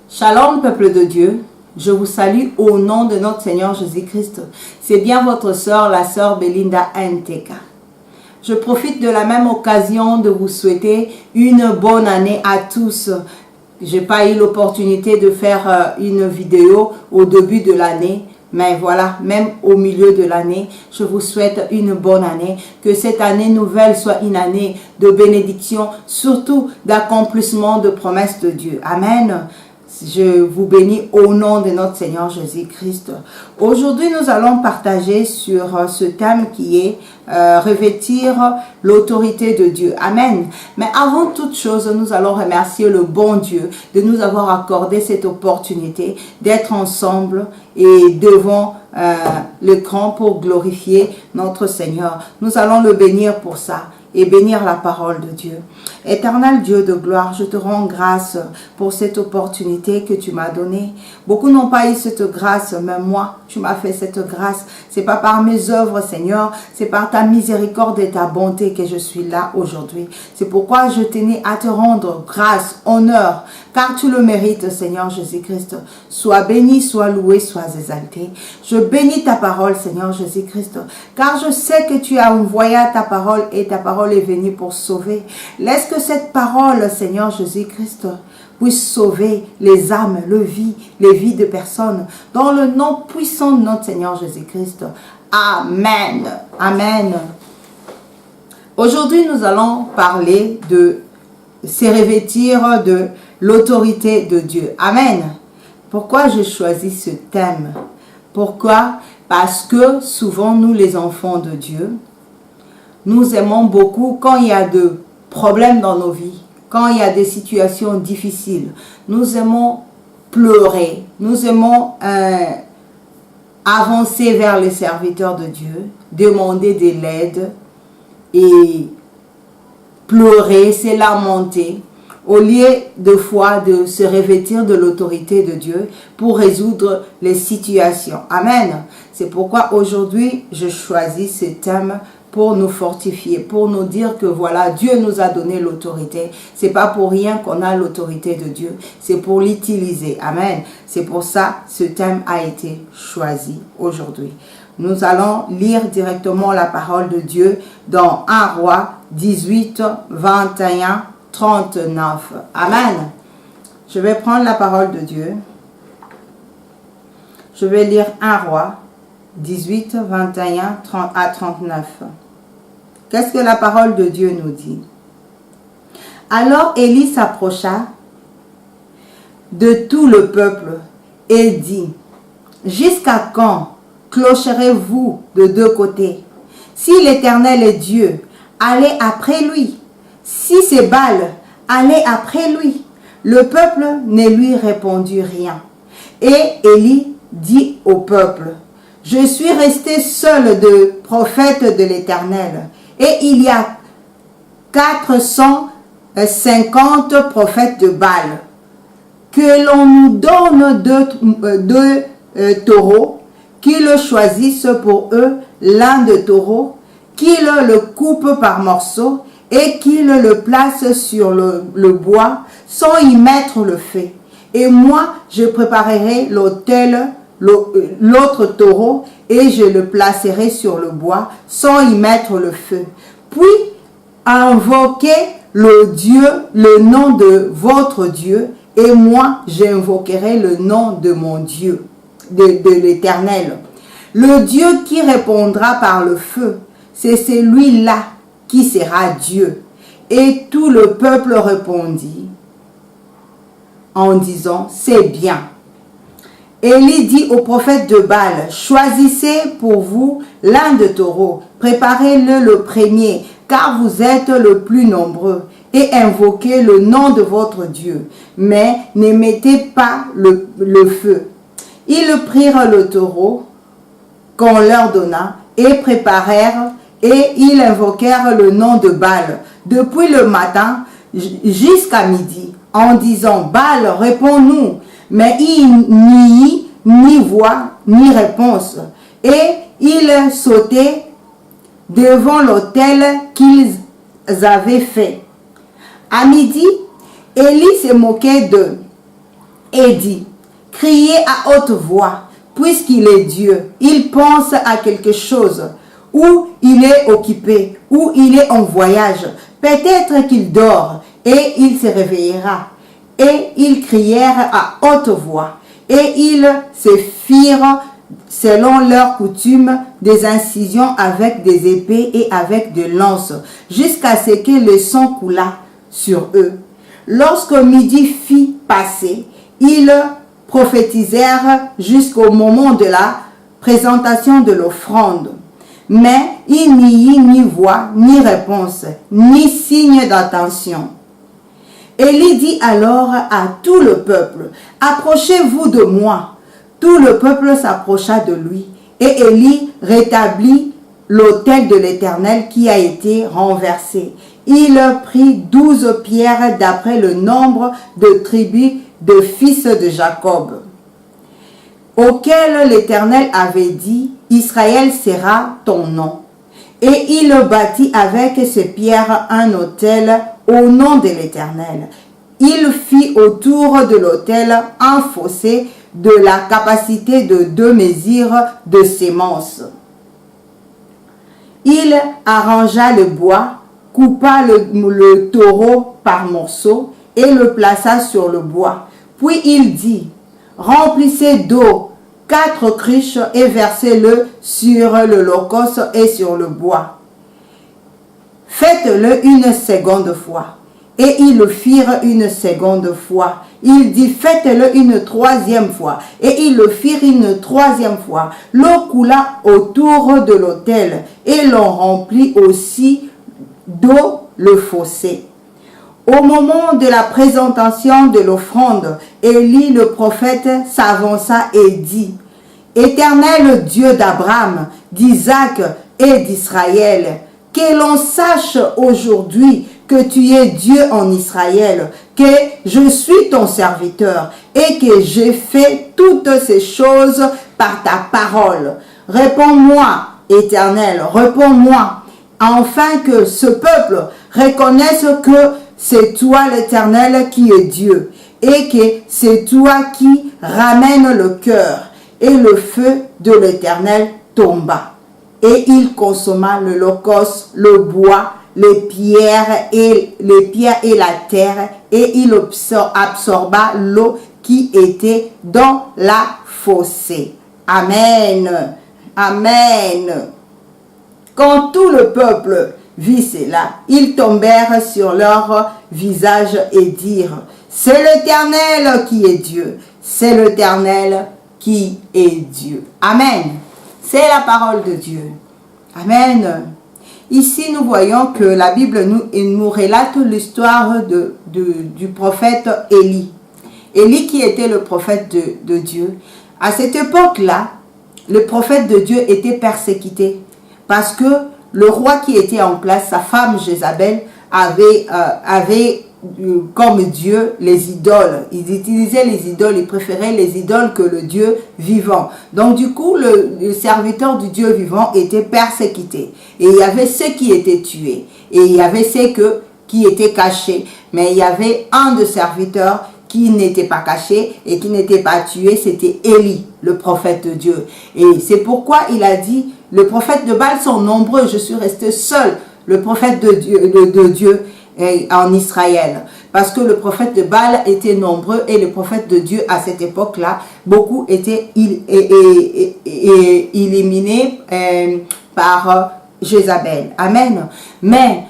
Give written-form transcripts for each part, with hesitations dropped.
Shalom peuple de Dieu, je vous salue au nom de notre Seigneur Jésus-Christ. C'est bien votre sœur, la sœur Belinda Nteka. Je profite de la même occasion de vous souhaiter une bonne année à tous. Je n'ai pas eu l'opportunité de faire une vidéo au début de l'année. Mais voilà, même au milieu de l'année, je vous souhaite une bonne année. Que cette année nouvelle soit une année de bénédiction, surtout d'accomplissement de promesses de Dieu. Amen. Je vous bénis au nom de notre Seigneur Jésus-Christ. Aujourd'hui, nous allons partager sur ce thème qui est revêtir l'autorité de Dieu. Amen. Mais avant toute chose, nous allons remercier le bon Dieu de nous avoir accordé cette opportunité d'être ensemble et devant l'écran pour glorifier notre Seigneur. Nous allons le bénir pour ça et bénir la parole de Dieu. Éternel Dieu de gloire, je te rends grâce pour cette opportunité que tu m'as donnée. Beaucoup n'ont pas eu cette grâce, mais moi, tu m'as fait cette grâce. C'est pas par mes œuvres, Seigneur, c'est par ta miséricorde et ta bonté que je suis là aujourd'hui. C'est pourquoi je tenais à te rendre grâce, honneur, car tu le mérites, Seigneur Jésus-Christ. Sois béni, sois loué, sois exalté. Je bénis ta parole, Seigneur Jésus-Christ, car je sais que tu as envoyé ta parole et ta parole est venue pour sauver. Laisse que cette parole, Seigneur Jésus-Christ, puisse sauver les âmes, les vies de personnes, dans le nom puissant de notre Seigneur Jésus-Christ. Amen. Amen. Aujourd'hui, nous allons parler de se revêtir de l'autorité de Dieu. Amen. Pourquoi j'ai choisi ce thème? Pourquoi? Parce que souvent, nous les enfants de Dieu, nous aimons beaucoup quand il y a de problèmes dans nos vies, quand il y a des situations difficiles. Nous aimons pleurer, nous aimons avancer vers les serviteurs de Dieu, demander de l'aide et pleurer, se lamenter, au lieu de foi de se revêtir de l'autorité de Dieu pour résoudre les situations. Amen. C'est pourquoi aujourd'hui, je choisis ce thème pour nous fortifier, pour nous dire que voilà, Dieu nous a donné l'autorité. C'est pas pour rien qu'on a l'autorité de Dieu, c'est pour l'utiliser. Amen. C'est pour ça ce thème a été choisi aujourd'hui. Nous allons lire directement la parole de Dieu dans 1 Roi 18, 21, 39. Amen. Je vais prendre la parole de Dieu. Je vais lire 1 Roi 18, 21 à 39. Qu'est-ce que la parole de Dieu nous dit? Alors Élie s'approcha de tout le peuple et dit, « Jusqu'à quand clocherez-vous de deux côtés? Si l'Éternel est Dieu, allez après lui. Si c'est Baal, allez après lui. » Le peuple ne lui répondit rien. Et Élie dit au peuple, « Je suis resté seul de prophète de l'Éternel. Et il y a 450 prophètes de Baal. Que l'on nous donne deux taureaux, qu'ils choisissent pour eux l'un de taureaux, qu'ils le coupent par morceaux et qu'ils le placent sur le bois sans y mettre le feu. Et moi, je préparerai l'autel, l'autre taureau, et je le placerai sur le bois sans y mettre le feu. Puis invoquez le nom de votre Dieu, et moi j'invoquerai le nom de mon Dieu, de l'Éternel. Le Dieu qui répondra par le feu, c'est celui-là qui sera Dieu. Et tout le peuple répondit en disant, c'est bien. Élie dit au prophète de Baal, choisissez pour vous l'un de taureaux, préparez-le le premier, car vous êtes le plus nombreux, et invoquez le nom de votre Dieu, mais ne mettez pas le feu. Ils prirent le taureau qu'on leur donna, et préparèrent, et ils invoquèrent le nom de Baal, depuis le matin jusqu'à midi, en disant, Baal, réponds-nous. Mais il n'y eut ni voix, ni réponse. Et ils sautaient devant l'autel qu'ils avaient fait. À midi, Élie se moquait d'eux. et dit, criez à haute voix, puisqu'il est Dieu. Il pense à quelque chose, ou il est occupé, ou il est en voyage. Peut-être qu'il dort, et il se réveillera. Et ils crièrent à haute voix, et ils se firent, selon leur coutume, des incisions avec des épées et avec des lances, jusqu'à ce que le sang coulât sur eux. Lorsque midi fit passer, ils prophétisèrent jusqu'au moment de la présentation de l'offrande. Mais il n'y eut ni voix, ni réponse, ni signe d'attention. Élie dit alors à tout le peuple, « Approchez-vous de moi. » Tout le peuple s'approcha de lui, et Élie rétablit l'autel de l'Éternel qui a été renversé. Il prit 12 pierres d'après le nombre de tribus de fils de Jacob, auquel l'Éternel avait dit, « Israël sera ton nom. » Et il bâtit avec ces pierres un autel au nom de l'Éternel. Il fit autour de l'autel un fossé de la capacité de 2 mesures de sémence. Il arrangea le bois, coupa le taureau par morceaux et le plaça sur le bois. Puis il dit, « Remplissez d'eau 4 cruches et versez-le sur l'holocauste et sur le bois. Faites-le une seconde fois. » Et ils le firent une seconde fois. Il dit, faites-le une 3e fois. Et ils le firent une 3e fois. L'eau coula autour de l'autel et l'on remplit aussi d'eau le fossé. Au moment de la présentation de l'offrande, Élie le prophète s'avança et dit, « Éternel Dieu d'Abraham, d'Isaac et d'Israël, que l'on sache aujourd'hui que tu es Dieu en Israël, que je suis ton serviteur et que j'ai fait toutes ces choses par ta parole. Réponds-moi, Éternel, réponds-moi, afin que ce peuple reconnaisse que c'est toi l'Éternel qui est Dieu et que c'est toi qui ramène le cœur. » Et le feu de l'Éternel tomba. Et il consomma l'holocauste, le bois, les pierres et la terre, et il absorba l'eau qui était dans la fossée. Amen. Amen. Quand tout le peuple vit cela, ils tombèrent sur leur visage et dirent, « C'est l'Éternel qui est Dieu, c'est l'Éternel qui est Dieu. » Amen. C'est la parole de Dieu. Amen. Ici, nous voyons que la Bible nous relate l'histoire du prophète Élie. Élie qui était le prophète de Dieu. À cette époque-là, le prophète de Dieu était persécuté parce que le roi qui était en place, sa femme Jézabel, avait comme Dieu les idoles. Ils utilisaient les idoles, ils préféraient les idoles que le Dieu vivant. Donc du coup, le serviteur du Dieu vivant était persécuté. Et il y avait ceux qui étaient tués. Et il y avait ceux qui étaient cachés. Mais il y avait un de serviteurs qui n'était pas caché et qui n'était pas tué, c'était Élie, le prophète de Dieu. Et c'est pourquoi il a dit, les prophètes de Baal sont nombreux, je suis resté seul, le prophète de Dieu en Israël. Parce que le prophète de Baal était nombreux et les prophètes de Dieu à cette époque-là, beaucoup étaient éliminés par Jézabel. Amen. Mais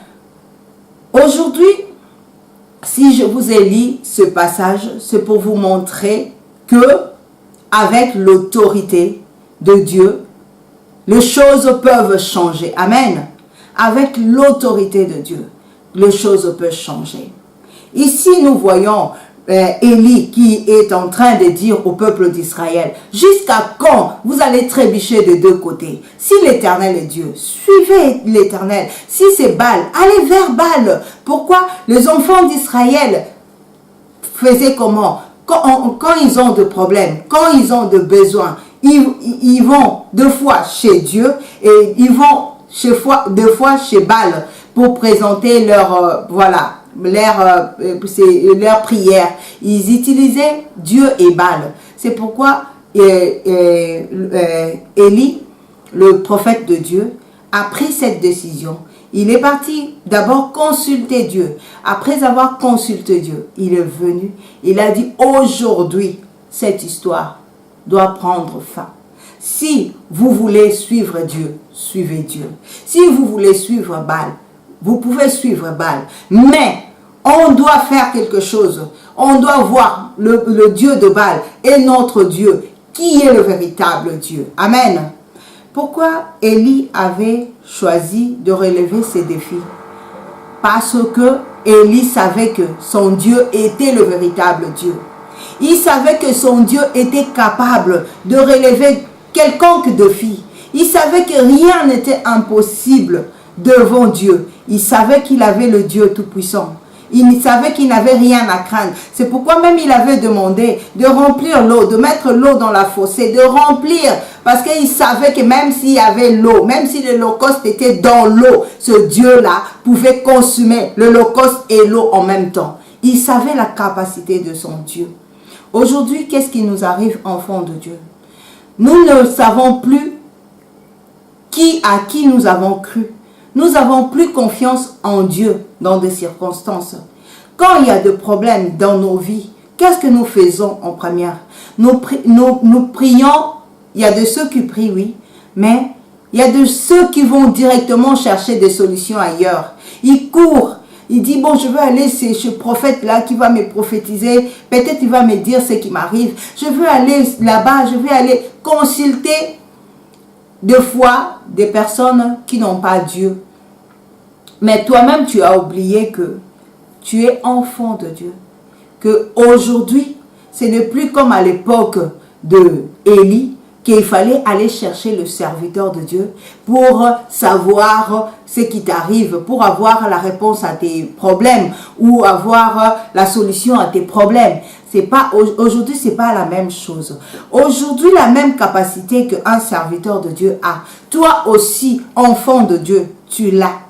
aujourd'hui, si je vous ai lu ce passage, c'est pour vous montrer que avec l'autorité de Dieu, les choses peuvent changer. Amen. Avec l'autorité de Dieu, les choses peuvent changer. Ici, nous voyons Élie qui est en train de dire au peuple d'Israël, jusqu'à quand vous allez trébucher des deux côtés? Si l'Éternel est Dieu, suivez l'Éternel. Si c'est Baal, allez vers Baal. Pourquoi les enfants d'Israël faisaient comment? Quand ils ont de problèmes, quand ils ont de besoins, ils vont deux fois chez Dieu et ils vont deux fois chez Baal pour présenter leur prière. Ils utilisaient Dieu et Baal. C'est pourquoi Élie, le prophète de Dieu, a pris cette décision. Il est parti d'abord consulter Dieu. Après avoir consulté Dieu, il est venu. Il a dit, aujourd'hui, cette histoire doit prendre fin. Si vous voulez suivre Dieu, suivez Dieu. Si vous voulez suivre Baal, vous pouvez suivre Baal. Mais on doit faire quelque chose. On doit voir le Dieu de Baal et notre Dieu, qui est le véritable Dieu. Amen. Pourquoi Élie avait choisi de relever ces défis? Parce que Élie savait que son Dieu était le véritable Dieu. Il savait que son Dieu était capable de relever quelconque défi. Il savait que rien n'était impossible devant Dieu. Il savait qu'il avait le Dieu Tout-Puissant. Il savait qu'il n'avait rien à craindre. C'est pourquoi même il avait demandé de remplir l'eau, de mettre l'eau dans la fossée, de remplir. Parce qu'il savait que même s'il y avait l'eau, même si l'holocauste était dans l'eau, ce Dieu-là pouvait consumer l'holocauste et l'eau en même temps. Il savait la capacité de son Dieu. Aujourd'hui, qu'est-ce qui nous arrive, enfants de Dieu? Nous ne savons plus à qui nous avons cru. Nous n'avons plus confiance en Dieu dans des circonstances. Quand il y a des problèmes dans nos vies, qu'est-ce que nous faisons en première? Nous prions, il y a de ceux qui prient, oui, mais il y a de ceux qui vont directement chercher des solutions ailleurs. Ils courent, ils disent, bon, je veux aller chez ce prophète-là qui va me prophétiser, peut-être il va me dire ce qui m'arrive. Je veux aller là-bas, je vais aller consulter des fois des personnes qui n'ont pas Dieu. Mais toi-même, tu as oublié que tu es enfant de Dieu. Que aujourd'hui, ce n'est plus comme à l'époque de Élie, qu'il fallait aller chercher le serviteur de Dieu pour savoir ce qui t'arrive, pour avoir la réponse à tes problèmes ou avoir la solution à tes problèmes. Aujourd'hui, ce n'est pas la même chose. Aujourd'hui, la même capacité qu'un serviteur de Dieu a. Toi aussi, enfant de Dieu, tu l'as.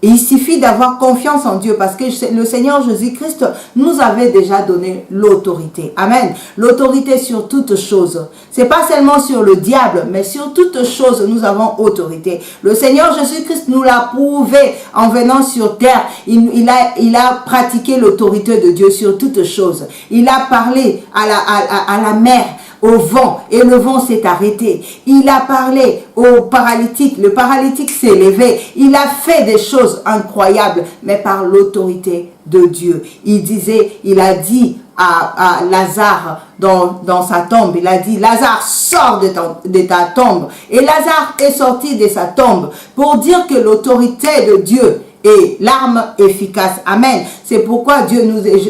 Et il suffit d'avoir confiance en Dieu parce que le Seigneur Jésus-Christ nous avait déjà donné l'autorité. Amen. L'autorité sur toutes choses. C'est pas seulement sur le diable, mais sur toutes choses, nous avons autorité. Le Seigneur Jésus-Christ nous l'a prouvé en venant sur terre. Il a pratiqué l'autorité de Dieu sur toutes choses. Il a parlé à la mer, au vent, et le vent s'est arrêté. Il a parlé au paralytique, le paralytique s'est levé. Il a fait des choses incroyables, mais par l'autorité de Dieu. Il a dit à Lazare dans sa tombe, il a dit, Lazare, sors de ta tombe. Et Lazare est sorti de sa tombe pour dire que l'autorité de Dieu et l'arme efficace. Amen. C'est pourquoi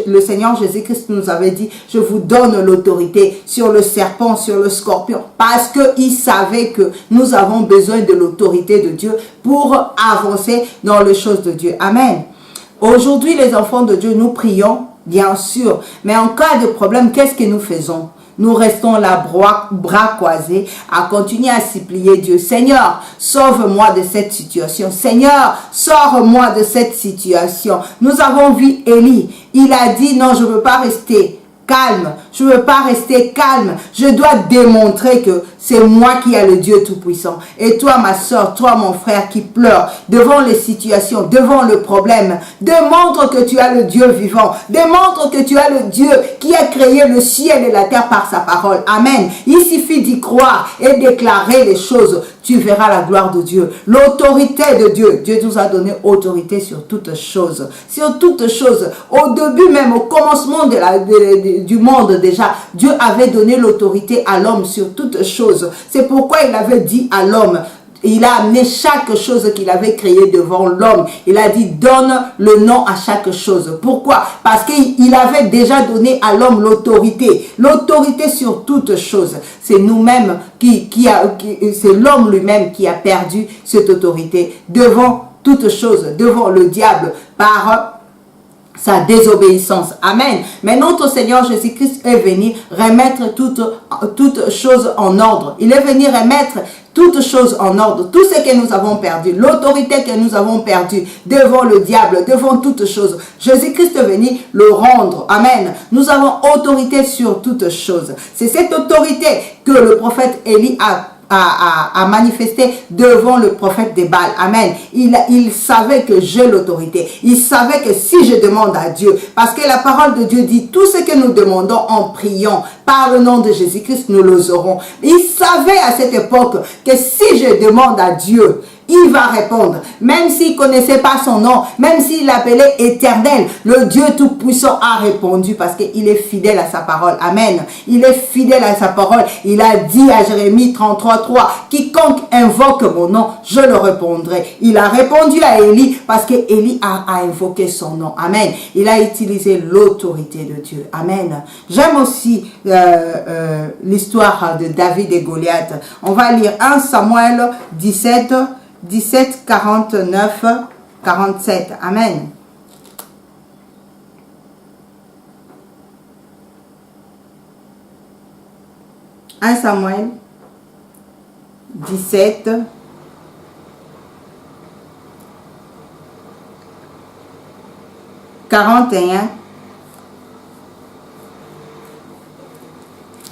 le Seigneur Jésus-Christ nous avait dit, je vous donne l'autorité sur le serpent, sur le scorpion. Parce qu'il savait que nous avons besoin de l'autorité de Dieu pour avancer dans les choses de Dieu. Amen. Aujourd'hui, les enfants de Dieu, nous prions, bien sûr. Mais en cas de problème, qu'est-ce que nous faisons? Nous restons là, bras croisés, à continuer à supplier Dieu. Seigneur, sauve-moi de cette situation. Seigneur, sors-moi de cette situation. Nous avons vu Élie. Il a dit, non, je ne veux pas rester calme. Je ne veux pas rester calme. Je dois démontrer que c'est moi qui ai le Dieu Tout-Puissant. Et toi, ma soeur, toi, mon frère qui pleure devant les situations, devant le problème, démontre que tu as le Dieu vivant. Démontre que tu as le Dieu qui a créé le ciel et la terre par sa parole. Amen. Il suffit d'y croire et déclarer les choses. Tu verras la gloire de Dieu. L'autorité de Dieu. Dieu nous a donné autorité sur toutes choses. Sur toutes choses. Au début même, au commencement du monde déjà, Dieu avait donné l'autorité à l'homme sur toutes choses. C'est pourquoi il avait dit à l'homme, il a amené chaque chose qu'il avait créée devant l'homme. Il a dit, donne le nom à chaque chose. Pourquoi? Parce qu'il avait déjà donné à l'homme l'autorité. L'autorité sur toutes choses. C'est nous-mêmes c'est l'homme lui-même qui a perdu cette autorité devant toutes choses, devant le diable, par sa désobéissance. Amen. Mais notre Seigneur Jésus-Christ est venu remettre toutes choses en ordre. Il est venu remettre toutes choses en ordre, tout ce que nous avons perdu, l'autorité que nous avons perdue devant le diable, devant toutes choses. Jésus-Christ est venu le rendre. Amen. Nous avons autorité sur toutes choses. C'est cette autorité que le prophète Élie a manifesté devant le prophète de Baal. Amen. Il savait que j'ai l'autorité. Il savait que si je demande à Dieu, parce que la parole de Dieu dit, tout ce que nous demandons en priant par le nom de Jésus-Christ, nous les aurons. Il savait à cette époque que si je demande à Dieu, il va répondre. Même s'il ne connaissait pas son nom, même s'il l'appelait Éternel, le Dieu Tout-Puissant a répondu parce qu'il est fidèle à sa parole. Amen. Il est fidèle à sa parole. Il a dit à Jérémie 33:3, quiconque invoque mon nom, je le répondrai. Il a répondu à Élie parce que Élie a invoqué son nom. Amen. Il a utilisé l'autorité de Dieu. Amen. J'aime aussi l'histoire de David et Goliath. On va lire 1 Samuel 17, 49, 47. Amen. « 1 Samuel 17, 41.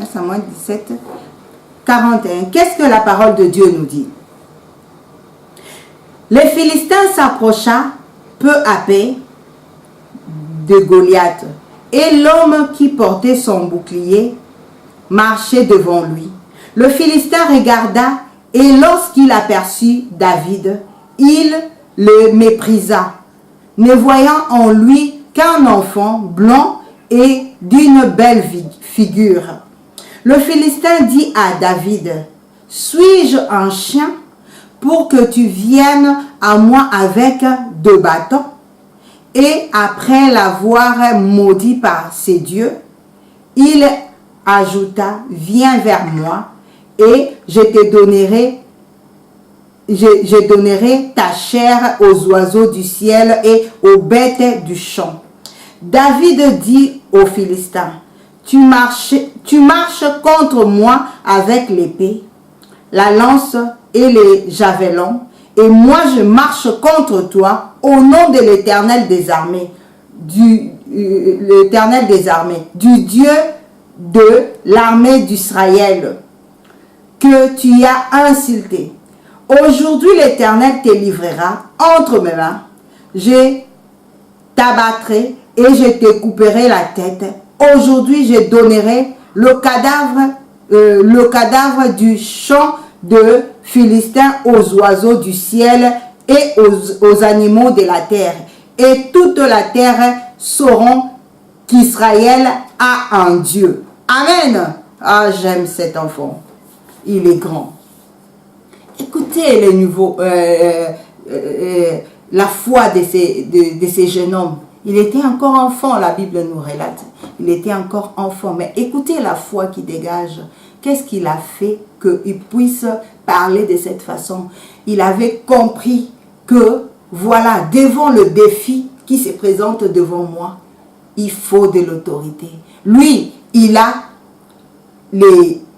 1 Samuel 17, 41. Qu'est-ce que la parole de Dieu nous dit? Les Philistins s'approcha peu à peu de Goliath, et l'homme qui portait son bouclier marchait devant lui. Le Philistin regarda, et lorsqu'il aperçut David, il le méprisa, ne voyant en lui qu'un enfant blanc et d'une belle figure. Le Philistin dit à David, « Suis-je un chien pour que tu viennes à moi avec 2 bâtons? » Et après l'avoir maudit par ses dieux, il ajouta, « Viens vers moi, et je donnerai ta chair aux oiseaux du ciel et aux bêtes du champ. » David dit aux Philistins, tu marches contre moi avec l'épée, la lance et les javelins, et moi je marche contre toi au nom de l'Éternel des armées, du Dieu de l'armée d'Israël, que tu as insulté. Aujourd'hui l'Éternel te livrera entre mes mains. Je t'abattrai et je te couperai la tête. Aujourd'hui je donnerai le cadavre du champ de Philistins aux oiseaux du ciel et aux animaux de la terre. Et toute la terre sauront qu'Israël a un Dieu. Amen. Ah, j'aime cet enfant. Il est grand. Écoutez les nouveaux, la foi de ces jeunes hommes. Il était encore enfant, la Bible nous relate. Il était encore enfant. Mais écoutez la foi qui dégage. Qu'est-ce qu'il a fait qu'il puisse parler de cette façon? Il avait compris que, voilà, devant le défi qui se présente devant moi, il faut de l'autorité. Lui, il a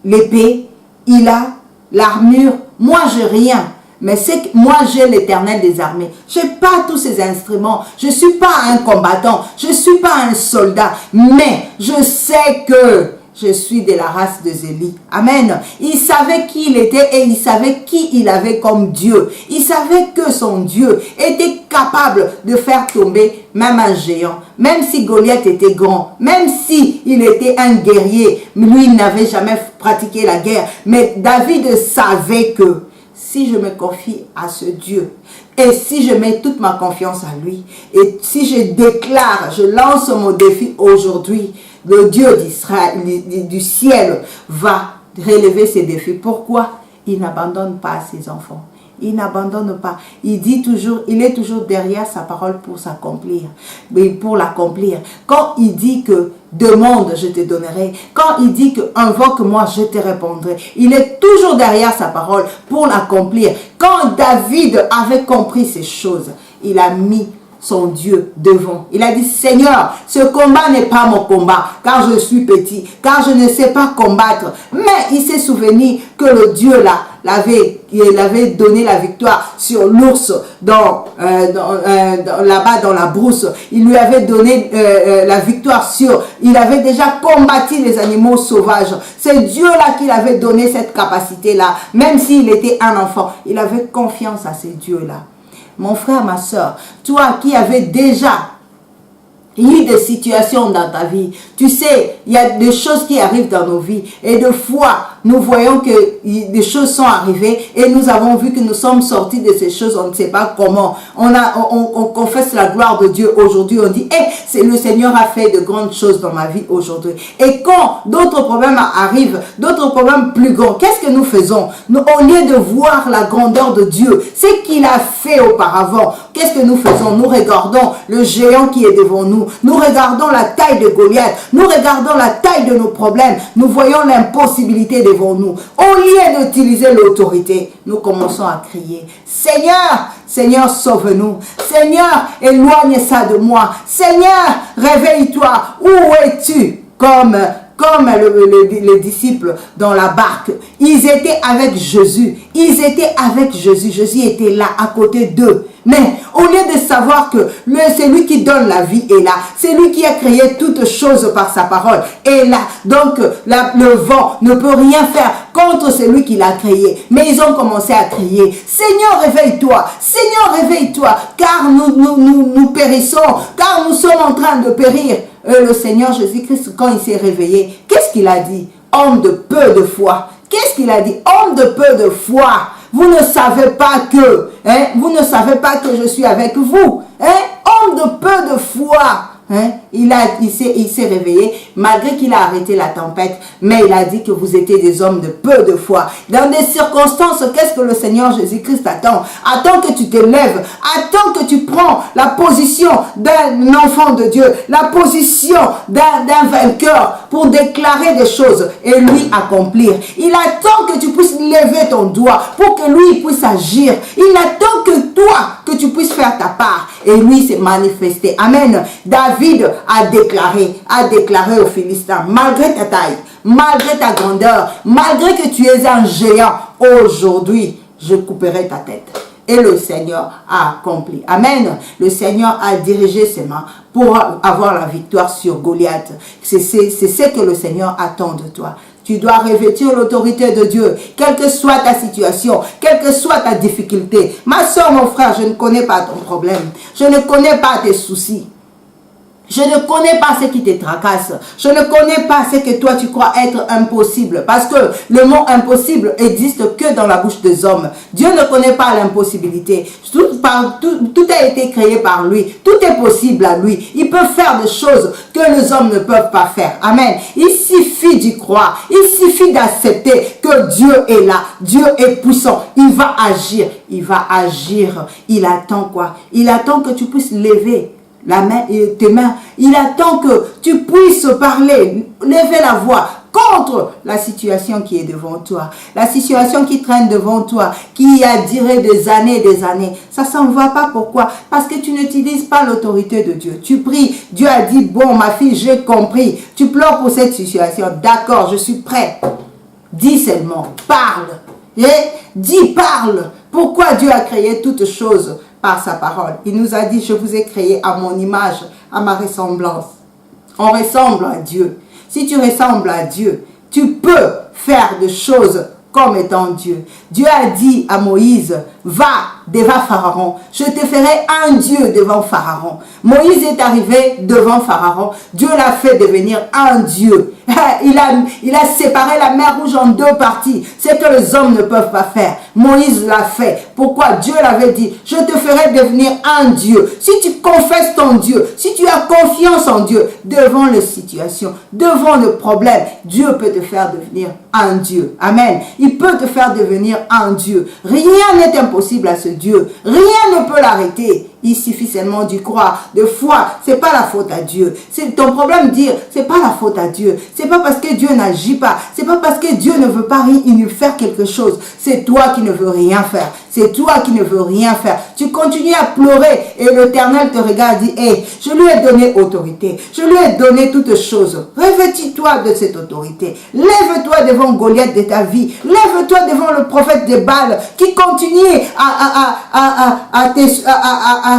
l'épée, il a l'armure. Moi, j'ai rien. Mais c'est que moi, j'ai l'Éternel des armées. Je n'ai pas tous ces instruments. Je ne suis pas un combattant. Je ne suis pas un soldat. Mais je sais que je suis de la race de Zélie. Amen. Il savait qui il était et il savait qui il avait comme Dieu. Il savait que son Dieu était capable de faire tomber même un géant. Même si Goliath était grand. Même si il était un guerrier. Lui, il n'avait jamais pratiqué la guerre. Mais David savait que si je me confie à ce Dieu, et si je mets toute ma confiance à lui, et si je déclare, je lance mon défi aujourd'hui, le Dieu d'Israël, du ciel, va relever ses défis. Pourquoi? Il n'abandonne pas ses enfants. Il n'abandonne pas. Il dit toujours, il est toujours derrière sa parole pour s'accomplir. Mais pour l'accomplir. Quand il dit que demande, je te donnerai. Quand il dit que invoque-moi, je te répondrai. Il est toujours derrière sa parole pour l'accomplir. Quand David avait compris ces choses, il a mis son Dieu devant. Il a dit, Seigneur, ce combat n'est pas mon combat, car je suis petit, car je ne sais pas combattre. Mais il s'est souvenu que le Dieu là, il avait donné la victoire sur l'ours là-bas dans la brousse. Il lui avait donné la victoire il avait déjà combattu les animaux sauvages. C'est Dieu là qui avait donné cette capacité là. Même s'il était un enfant, il avait confiance à ce Dieu là. Mon frère, ma soeur, toi qui avais déjà eu des situations dans ta vie, tu sais, il y a des choses qui arrivent dans nos vies et des fois, nous voyons que des choses sont arrivées et nous avons vu que nous sommes sortis de ces choses, on ne sait pas comment. On confesse la gloire de Dieu aujourd'hui, on dit, c'est le Seigneur a fait de grandes choses dans ma vie aujourd'hui. Et quand d'autres problèmes arrivent, d'autres problèmes plus grands, qu'est-ce que nous faisons? Au lieu de voir la grandeur de Dieu, ce qu'il a fait auparavant, qu'est-ce que nous faisons? Nous regardons le géant qui est devant nous. Nous regardons la taille de Goliath, nous regardons la taille de nos problèmes, nous voyons l'impossibilité devant nous. Au lieu d'utiliser l'autorité, nous commençons à crier, Seigneur, Seigneur, sauve-nous. Seigneur, éloigne ça de moi. Seigneur, réveille-toi. Où es-tu? Comme les disciples dans la barque. Ils étaient avec Jésus. Ils étaient avec Jésus. Jésus était là, à côté d'eux. Mais au lieu de savoir que c'est lui qui donne la vie est là, c'est lui qui a créé toutes choses par sa parole est là. Donc le vent ne peut rien faire contre celui qui l'a créé. Mais ils ont commencé à crier, Seigneur, réveille-toi, Seigneur, réveille-toi, car nous périssons, car nous sommes en train de périr. Le Seigneur Jésus-Christ, quand il s'est réveillé, qu'est-ce qu'il a dit? Homme de peu de foi. Qu'est-ce qu'il a dit? Homme de peu de foi. Vous ne savez pas que, vous ne savez pas que je suis avec vous. Homme de peu de foi. Il s'est réveillé, malgré qu'il a arrêté la tempête, mais il a dit que vous étiez des hommes de peu de foi. Dans des circonstances, qu'est-ce que le Seigneur Jésus-Christ attend? Attend que tu te lèves, attend que tu prends la position d'un enfant de Dieu, la position d'un vainqueur pour déclarer des choses et lui accomplir. Il attend que tu puisses lever ton doigt pour que lui puisse agir. Il attend que toi, que tu puisses faire ta part et lui s'est manifesté. Amen. David a déclaré aux Philistins, malgré ta taille, malgré ta grandeur, malgré que tu es un géant, aujourd'hui, je couperai ta tête. Et le Seigneur a accompli. Amen. Le Seigneur a dirigé ses mains pour avoir la victoire sur Goliath. C'est ce que le Seigneur attend de toi. Tu dois revêtir l'autorité de Dieu, quelle que soit ta situation, quelle que soit ta difficulté. Ma soeur, mon frère, je ne connais pas ton problème. Je ne connais pas tes soucis. Je ne connais pas ce qui te tracasse. Je ne connais pas ce que toi tu crois être impossible. Parce que le mot impossible existe que dans la bouche des hommes. Dieu ne connaît pas l'impossibilité. Tout a été créé par lui. Tout est possible à lui. Il peut faire des choses que les hommes ne peuvent pas faire. Amen. Il suffit d'y croire. Il suffit d'accepter que Dieu est là. Dieu est puissant. Il va agir. Il va agir. Il attend quoi? Il attend que tu puisses lever tes mains. Il attend que tu puisses parler, lever la voix contre la situation qui est devant toi, la situation qui traîne devant toi, qui a duré des années et des années. Ça s'en va pas. Pourquoi? Parce que tu n'utilises pas l'autorité de Dieu. Tu pries, Dieu a dit, bon ma fille, j'ai compris, tu pleures pour cette situation, d'accord, je suis prêt. Dis seulement, parle, parle. Pourquoi Dieu a créé toutes choses? Par sa parole. Il nous a dit, je vous ai créé à mon image, à ma ressemblance. On ressemble à Dieu. Si tu ressembles à Dieu, tu peux faire des choses comme étant Dieu. Dieu a dit à Moïse, va devant Pharaon, je te ferai un Dieu devant Pharaon. Moïse est arrivé devant Pharaon, Dieu l'a fait devenir un Dieu. Il a séparé la mer Rouge en deux parties, c'est que les hommes ne peuvent pas faire. Moïse l'a fait. Pourquoi? Dieu l'avait dit, je te ferai devenir un Dieu. Si tu confesses ton Dieu, si tu as confiance en Dieu, devant les situations, devant le problème, Dieu peut te faire devenir un Dieu. Amen. Il peut te faire devenir un Dieu. Rien n'est impossible à ce Dieu. Rien ne peut l'arrêter. Il suffit seulement d'y croire, de foi. C'est pas la faute à Dieu. C'est ton problème de dire, c'est pas la faute à Dieu. C'est pas parce que Dieu n'agit pas. C'est pas parce que Dieu ne veut pas faire quelque chose. C'est toi qui ne veux rien faire. C'est toi qui ne veux rien faire. Tu continues à pleurer et l'Éternel te regarde et dit, hey, je lui ai donné autorité. Je lui ai donné toutes choses. Revêtis-toi de cette autorité. Lève-toi devant Goliath de ta vie. Lève-toi devant le prophète de Baal qui continue à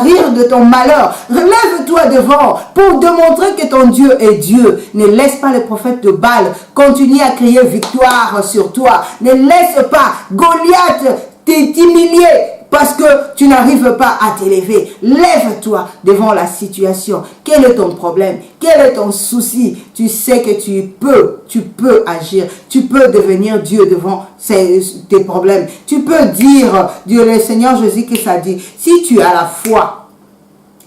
rire de ton malheur. Lève-toi devant pour démontrer que ton Dieu est Dieu. Ne laisse pas le prophète de Baal continuer à crier victoire sur toi. Ne laisse pas Goliath t'humilier parce que tu n'arrives pas à t'élever. Lève-toi devant la situation. Quel est ton problème? Quel est ton souci? Tu sais que tu peux agir. Tu peux devenir Dieu devant tes problèmes. Tu peux dire, Dieu le Seigneur Jésus-Christ a dit, si tu as la foi,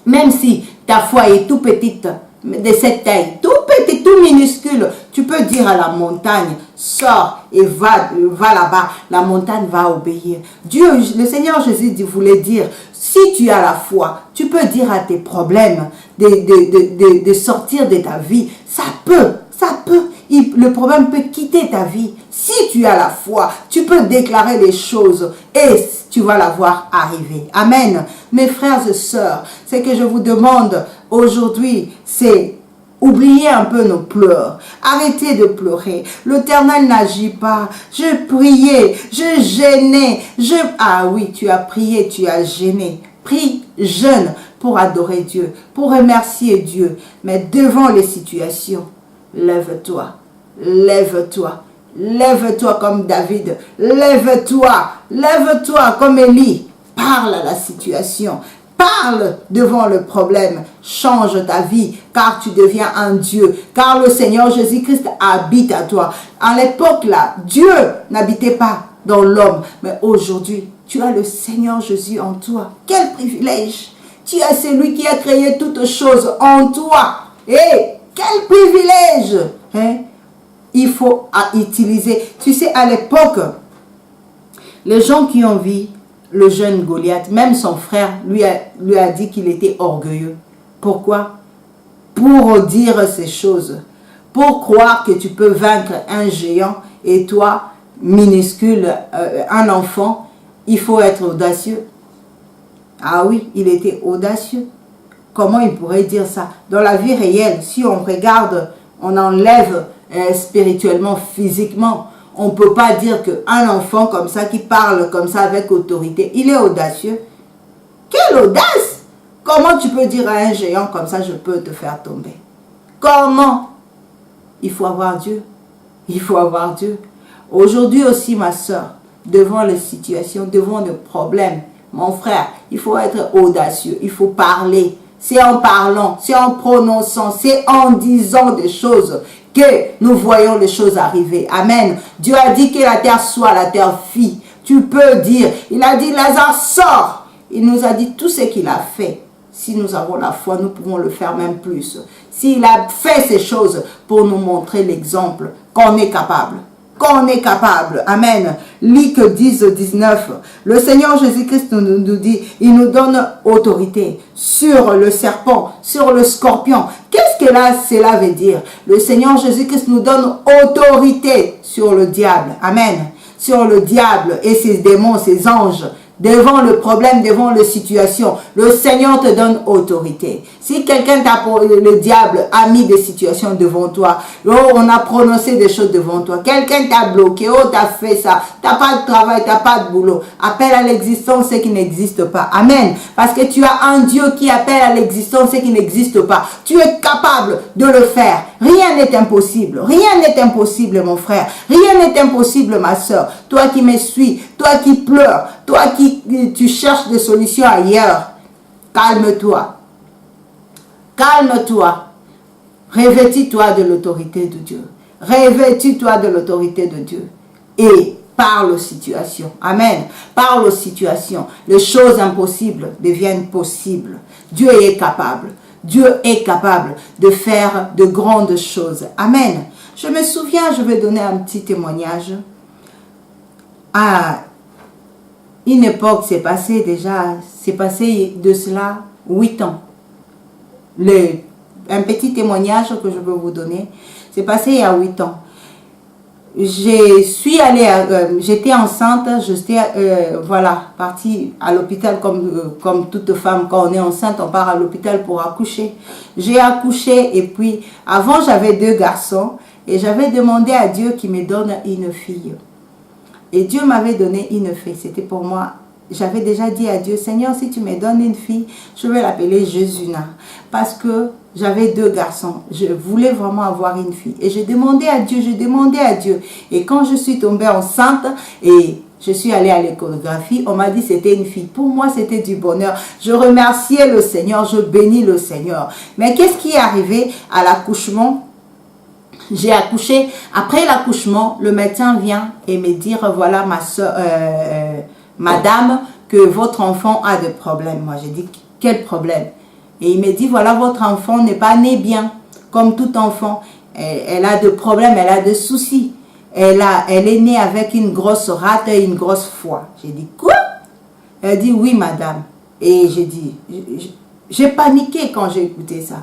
même si ta foi est tout petite, de cette taille, tout petit, tout minuscule, tu peux dire à la montagne, sors et va là-bas, la montagne va obéir. Dieu, le Seigneur Jésus voulait dire, si tu as la foi, tu peux dire à tes problèmes de sortir de ta vie. Ça peut. Le problème peut quitter ta vie. Si tu as la foi, tu peux déclarer les choses et tu vas la voir arriver. Amen. Mes frères et sœurs, ce que je vous demande aujourd'hui, c'est oubliez un peu nos pleurs. Arrêtez de pleurer. L'Éternel n'agit pas. Je priais, je gênais. Ah oui, tu as prié, tu as gêné. Prie, jeûne pour adorer Dieu, pour remercier Dieu. Mais devant les situations, lève-toi, lève-toi. Lève-toi comme David. Lève-toi comme Élie. Parle à la situation. Parle devant le problème. Change ta vie car tu deviens un Dieu. Car le Seigneur Jésus-Christ habite à toi. À l'époque là, Dieu n'habitait pas dans l'homme. Mais aujourd'hui, tu as le Seigneur Jésus en toi. Quel privilège! Tu as celui qui a créé toutes choses en toi. Et quel privilège! Hein? Il faut utiliser. Tu sais, à l'époque, les gens qui ont vu le jeune Goliath, même son frère lui a dit qu'il était orgueilleux. Pourquoi? Pour dire ces choses. Pour croire que tu peux vaincre un géant et toi, minuscule, un enfant, il faut être audacieux. Ah oui, il était audacieux. Comment il pourrait dire ça? Dans la vie réelle, si on regarde, on enlève spirituellement, physiquement, on ne peut pas dire qu'un enfant comme ça, qui parle comme ça avec autorité, il est audacieux. Quelle audace! Comment tu peux dire à un géant comme ça, je peux te faire tomber? Comment? Il faut avoir Dieu. Il faut avoir Dieu. Aujourd'hui aussi, ma soeur, devant les situations, devant les problèmes, mon frère, il faut être audacieux. Il faut parler. C'est en parlant, c'est en prononçant, c'est en disant des choses que nous voyons les choses arriver. Amen. Dieu a dit que la terre soit, la terre fit. Tu peux dire, il a dit Lazare sort. Il nous a dit tout ce qu'il a fait. Si nous avons la foi, nous pouvons le faire même plus. S'il a fait ces choses pour nous montrer l'exemple qu'on est capable. Qu'on est capable. Amen. Luc 10, 19. Le Seigneur Jésus-Christ nous dit, il nous donne autorité sur le serpent, sur le scorpion. Qu'est-ce que cela veut dire? Le Seigneur Jésus-Christ nous donne autorité sur le diable. Amen. Sur le diable et ses démons, ses anges. Devant le problème, devant la situation, le Seigneur te donne autorité. Si quelqu'un le diable a mis des situations devant toi, oh, on a prononcé des choses devant toi, quelqu'un t'a bloqué, oh, t'as fait ça, t'as pas de travail, t'as pas de boulot, appelle à l'existence ce qui n'existe pas. Amen. Parce que tu as un Dieu qui appelle à l'existence ce qui n'existe pas. Tu es capable de le faire. Rien n'est impossible. Rien n'est impossible, mon frère. Rien n'est impossible, ma soeur. Toi qui me suis, toi qui pleures, toi qui tu cherches des solutions ailleurs, calme-toi. Calme-toi. Revêtis-toi de l'autorité de Dieu. Revêtis-toi de l'autorité de Dieu. Et parle aux situations. Amen. Parle aux situations. Les choses impossibles deviennent possibles. Dieu est capable. Dieu est capable de faire de grandes choses. Amen. Je me souviens, je vais donner un petit témoignage. une époque, c'est passé de cela 8 ans. Un petit témoignage que je veux vous donner, c'est passé il y a 8 ans. J'étais enceinte, j'étais partie à l'hôpital comme toute femme. Quand on est enceinte, on part à l'hôpital pour accoucher. J'ai accouché et puis avant j'avais 2 garçons et j'avais demandé à Dieu qu'il me donne une fille. Et Dieu m'avait donné une fille, c'était pour moi. J'avais déjà dit à Dieu, Seigneur, si tu me donnes une fille, je vais l'appeler Jésuna. Parce que j'avais 2 garçons. Je voulais vraiment avoir une fille. Et j'ai demandé à Dieu. Et quand je suis tombée enceinte et je suis allée à l'échographie, on m'a dit que c'était une fille. Pour moi, c'était du bonheur. Je remerciais le Seigneur, je bénis le Seigneur. Mais qu'est-ce qui est arrivé à l'accouchement? J'ai accouché. Après l'accouchement, le médecin vient et me dit, voilà madame, que votre enfant a des problèmes. Moi, j'ai dit, quel problème? Et il me dit, voilà, votre enfant n'est pas né bien, comme tout enfant. Elle a des problèmes, elle a des soucis. Elle est née avec une grosse rate et une grosse foi. J'ai dit, quoi? Elle dit, oui, madame. Et j'ai dit, j'ai paniqué quand j'ai écouté ça.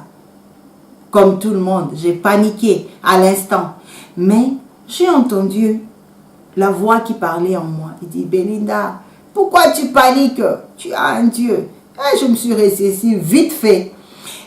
Comme tout le monde, j'ai paniqué à l'instant. Mais j'ai entendu la voix qui parlait en moi. Il dit, Belinda, pourquoi tu paniques? Tu as un Dieu. Et je me suis ressaisie vite fait.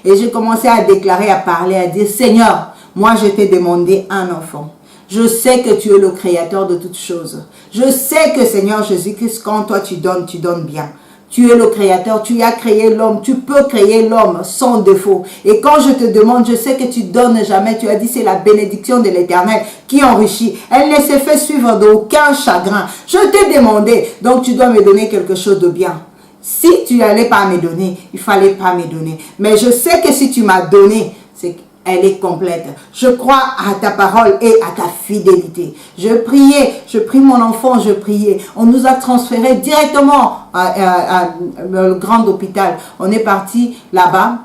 Et j'ai commencé à déclarer, à parler, à dire, Seigneur, moi je t'ai demandé un enfant. Je sais que tu es le créateur de toutes choses. Je sais que Seigneur Jésus-Christ, quand toi tu donnes bien. Tu es le créateur, tu as créé l'homme, tu peux créer l'homme sans défaut. Et quand je te demande, je sais que tu donnes jamais. Tu as dit c'est la bénédiction de l'Éternel qui enrichit. Elle ne s'est fait suivre d'aucun chagrin. Je t'ai demandé, donc tu dois me donner quelque chose de bien. Si tu n'allais pas me donner, il ne fallait pas me donner. Mais je sais que si tu m'as donné, c'est elle est complète. Je crois à ta parole et à ta fidélité. Je prie mon enfant, je priais. On nous a transférés directement à le grand hôpital. On est parti là-bas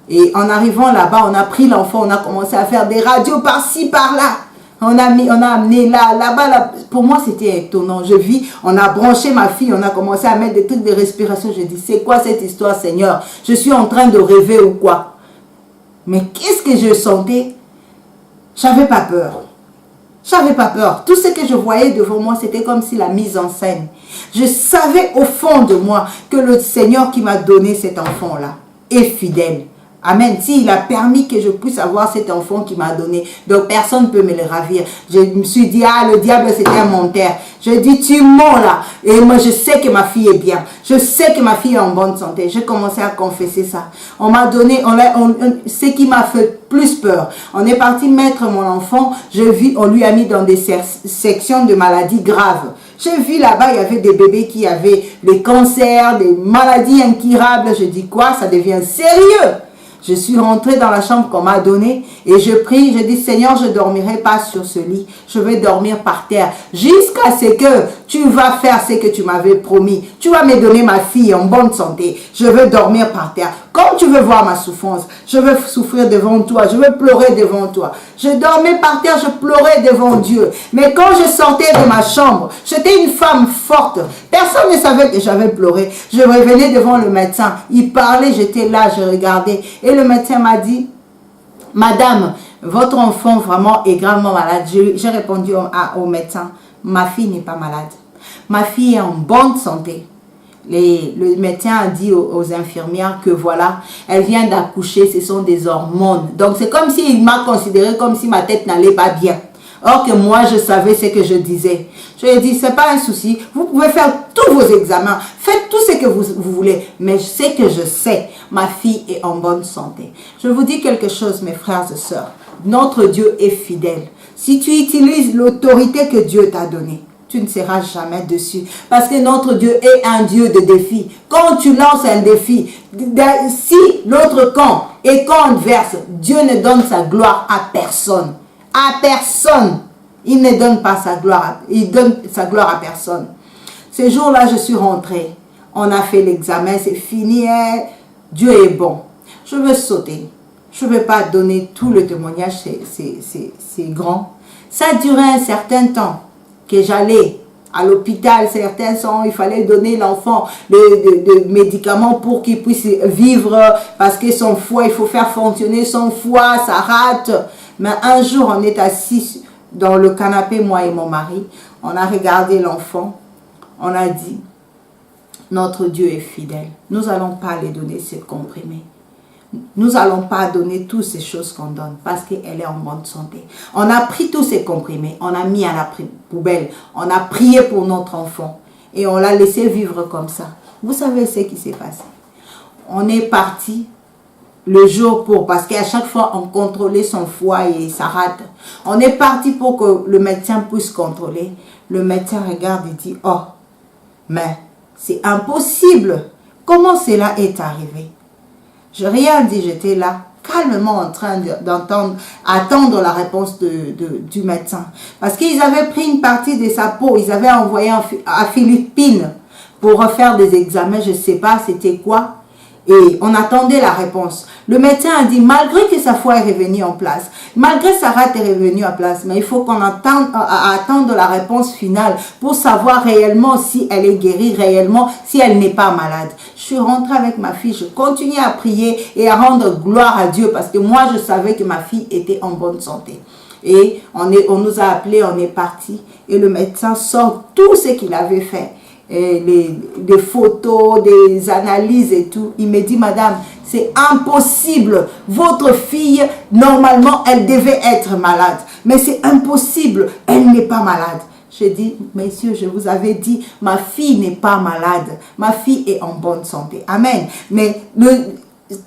et en arrivant là-bas, on a pris l'enfant, on a commencé à faire des radios par-ci, par-là. On a amené là-bas. Pour moi, c'était étonnant. Je vis, on a branché ma fille, on a commencé à mettre des trucs de respiration. Je dis, c'est quoi cette histoire, Seigneur? Je suis en train de rêver ou quoi? Mais qu'est-ce que je sentais? J'avais pas peur. J'avais pas peur. Tout ce que je voyais devant moi, c'était comme si la mise en scène. Je savais au fond de moi que le Seigneur qui m'a donné cet enfant-là est fidèle. Amen. S'il a permis que je puisse avoir cet enfant qui m'a donné, donc personne ne peut me le ravir. Je me suis dit, ah, le diable, c'était un menteur. Je dis, tu mens là. Et moi, je sais que ma fille est bien. Je sais que ma fille est en bonne santé. J'ai commencé à confesser ça. On m'a donné, ce qui m'a fait plus peur. On est parti mettre mon enfant. On lui a mis dans des sections de maladies graves. J'ai vu là-bas, il y avait des bébés qui avaient des cancers, des maladies incurables. Je dis, quoi? Ça devient sérieux. Je suis rentrée dans la chambre qu'on m'a donnée et je prie, je dis, Seigneur, je ne dormirai pas sur ce lit, je vais dormir par terre jusqu'à ce que tu vas faire ce que tu m'avais promis. Tu vas me donner ma fille en bonne santé, je veux dormir par terre. Comme tu veux voir ma souffrance, je veux souffrir devant toi, je veux pleurer devant toi. Je dormais par terre, je pleurais devant Dieu. Mais quand je sortais de ma chambre, j'étais une femme forte. Personne ne savait que j'avais pleuré. Je revenais devant le médecin. Il parlait, j'étais là, je regardais. Et le médecin m'a dit, Madame, votre enfant vraiment est gravement malade. J'ai répondu au médecin, ma fille n'est pas malade. Ma fille est en bonne santé. Le médecin a dit aux infirmières que voilà, elle vient d'accoucher, ce sont des hormones. Donc c'est comme s'il m'a considéré comme si ma tête n'allait pas bien. Or que moi, je savais ce que je disais. Je lui ai dit, c'est pas un souci, vous pouvez faire tous vos examens, faites tout ce que vous voulez. Mais ce que je sais, ma fille est en bonne santé. Je vous dis quelque chose, mes frères et sœurs. Notre Dieu est fidèle. Si tu utilises l'autorité que Dieu t'a donnée, tu ne seras jamais dessus. Parce que notre Dieu est un Dieu de défi. Quand tu lances un défi, si l'autre camp est camp adverse, Dieu ne donne sa gloire à personne. À personne. Il ne donne pas sa gloire. Il donne sa gloire à personne. Ce jour-là, je suis rentrée. On a fait l'examen, c'est fini. Dieu est bon. Je veux sauter. Je ne vais pas donner tout le témoignage, c'est grand. Ça a duré un certain temps que j'allais à l'hôpital, certains sont, il fallait donner l'enfant de médicaments pour qu'il puisse vivre parce que son foie, il faut faire fonctionner son foie, ça rate. Mais un jour, on est assis dans le canapé, moi et mon mari, on a regardé l'enfant, on a dit, notre Dieu est fidèle. Nous n'allons pas les donner ces comprimés. Nous n'allons pas donner toutes ces choses qu'on donne parce qu'elle est en bonne santé. On a pris tous ces comprimés, on a mis à la poubelle, on a prié pour notre enfant et on l'a laissé vivre comme ça. Vous savez ce qui s'est passé? On est parti le jour parce qu'à chaque fois on contrôlait son foie et ça rate. On est parti pour que le médecin puisse contrôler. Le médecin regarde et dit, oh, mais c'est impossible. Comment cela est arrivé? Je n'ai rien dit, j'étais là, calmement en train attendre la réponse du médecin. Parce qu'ils avaient pris une partie de sa peau, ils avaient envoyé à Philippines pour refaire des examens, je ne sais pas c'était quoi. Et on attendait la réponse. Le médecin a dit, malgré que sa foi est revenue en place, malgré sa rate est revenue en place, mais il faut qu'on attende la réponse finale pour savoir réellement si elle est guérie, réellement si elle n'est pas malade. Je suis rentrée avec ma fille, je continuais à prier et à rendre gloire à Dieu parce que moi je savais que ma fille était en bonne santé. Et on nous a appelés, on est parti et le médecin sort tout ce qu'il avait fait. Et des photos, des analyses et tout. Il me dit, madame, c'est impossible. Votre fille, normalement, elle devait être malade. Mais c'est impossible. Elle n'est pas malade. Je dis, messieurs, je vous avais dit, ma fille n'est pas malade. Ma fille est en bonne santé. Amen. Mais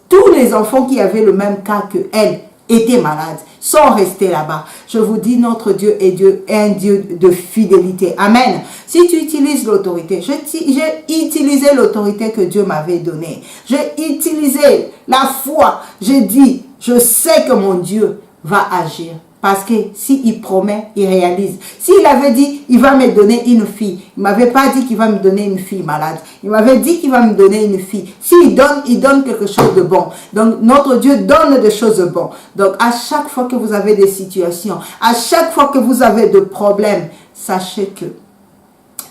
tous les enfants qui avaient le même cas que elle étaient malades, sont restés là-bas. Je vous dis, notre Dieu est un Dieu de fidélité. Amen. Si tu utilises l'autorité, j'ai utilisé l'autorité que Dieu m'avait donnée. J'ai utilisé la foi. J'ai dit, je sais que mon Dieu va agir. Parce que s'il promet, il réalise. S'il avait dit, il va me donner une fille. Il ne m'avait pas dit qu'il va me donner une fille malade. Il m'avait dit qu'il va me donner une fille. S'il donne, il donne quelque chose de bon. Donc, notre Dieu donne des choses bonnes. Donc, à chaque fois que vous avez des situations, à chaque fois que vous avez des problèmes, sachez que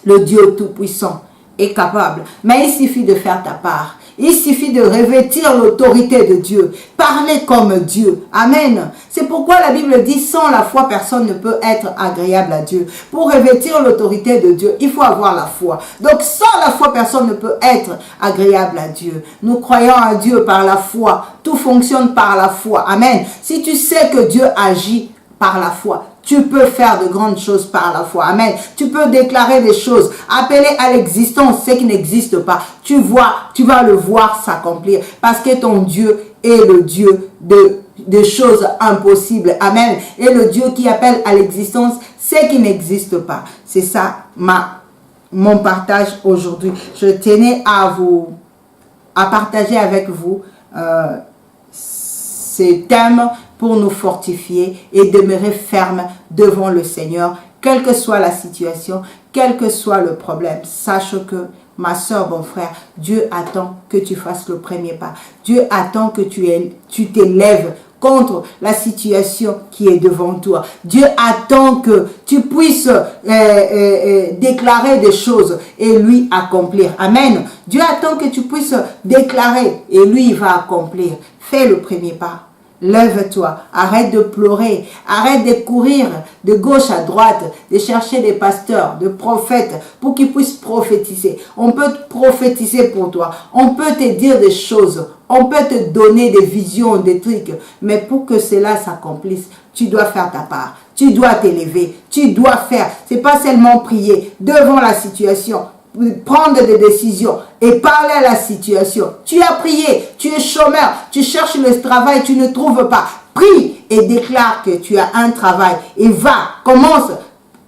le Dieu Tout-Puissant est capable. Mais il suffit de faire ta part. Il suffit de revêtir l'autorité de Dieu. Parler comme Dieu. Amen. C'est pourquoi la Bible dit, sans la foi, personne ne peut être agréable à Dieu. Pour revêtir l'autorité de Dieu, il faut avoir la foi. Donc, sans la foi, personne ne peut être agréable à Dieu. Nous croyons à Dieu par la foi. Tout fonctionne par la foi. Amen. Si tu sais que Dieu agit par la foi, tu peux faire de grandes choses par la foi. Amen. Tu peux déclarer des choses, appeler à l'existence ce qui n'existe pas. Tu vas le voir s'accomplir parce que ton Dieu est le Dieu de choses impossibles. Amen. Et le Dieu qui appelle à l'existence ce qui n'existe pas. C'est ça mon partage aujourd'hui. Je tenais à partager avec vous ces thèmes pour nous fortifier et demeurer fermes devant le Seigneur, quelle que soit la situation, quel que soit le problème. Sache que, ma soeur, mon frère, Dieu attend que tu fasses le premier pas. Dieu attend que tu t'élèves contre la situation qui est devant toi. Dieu attend que tu puisses déclarer des choses et lui accomplir. Amen. Dieu attend que tu puisses déclarer et lui il va accomplir. Fais le premier pas. Lève-toi, arrête de pleurer, arrête de courir de gauche à droite, de chercher des pasteurs, des prophètes pour qu'ils puissent prophétiser. On peut prophétiser pour toi, on peut te dire des choses, on peut te donner des visions, des trucs, mais pour que cela s'accomplisse, tu dois faire ta part, tu dois t'élever, tu dois faire, c'est pas seulement prier devant la situation, prendre des décisions et parler à la situation. Tu as prié, tu es chômeur, tu cherches le travail, tu ne trouves pas. Prie et déclare que tu as un travail et commence,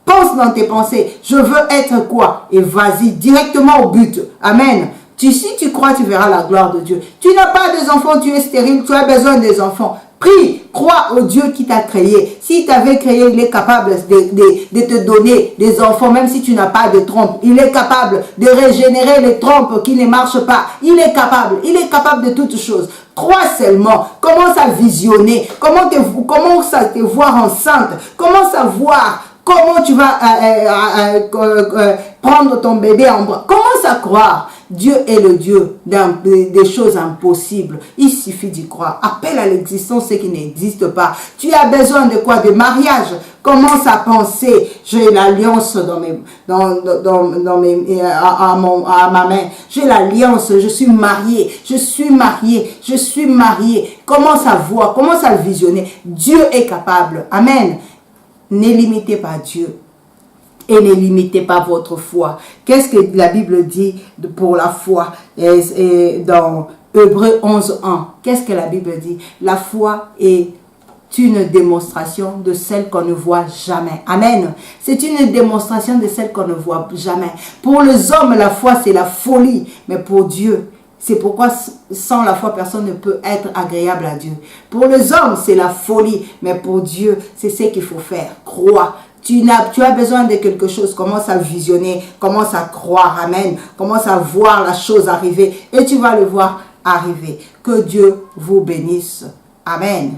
pense dans tes pensées, je veux être quoi? Et vas-y directement au but. Amen. Si tu crois, tu verras la gloire de Dieu. Tu n'as pas des enfants, tu es stérile, tu as besoin des enfants. Prie, crois au Dieu qui t'a créé. S'il t'avait créé, il est capable de te donner des enfants, même si tu n'as pas de trompe. Il est capable de régénérer les trompes qui ne marchent pas. Il est capable de toutes choses. Crois seulement, commence à visionner, commence à te voir enceinte, commence à voir Comment tu vas prendre ton bébé en bras? Commence à croire. Dieu est le Dieu des choses impossibles. Il suffit d'y croire. Appelle à l'existence ce qui n'existe pas. Tu as besoin de quoi? De mariage. Commence à penser. J'ai l'alliance à ma main. J'ai l'alliance. Je suis marié. Je suis marié. Je suis marié. Commence à voir. Commence à le visionner. Dieu est capable. Amen. Ne limitez pas Dieu. Et ne limitez pas votre foi. Qu'est-ce que la Bible dit pour la foi dans Hébreux 11:1? Qu'est-ce que la Bible dit? La foi est une démonstration de celle qu'on ne voit jamais. Amen. C'est une démonstration de celle qu'on ne voit jamais. Pour les hommes, la foi, c'est la folie. Mais pour Dieu, c'est pourquoi sans la foi, personne ne peut être agréable à Dieu. Pour les hommes, c'est la folie. Mais pour Dieu, c'est ce qu'il faut faire. Croire. Tu as besoin de quelque chose, commence à visionner, commence à croire, amen, commence à voir la chose arriver et tu vas le voir arriver. Que Dieu vous bénisse, amen.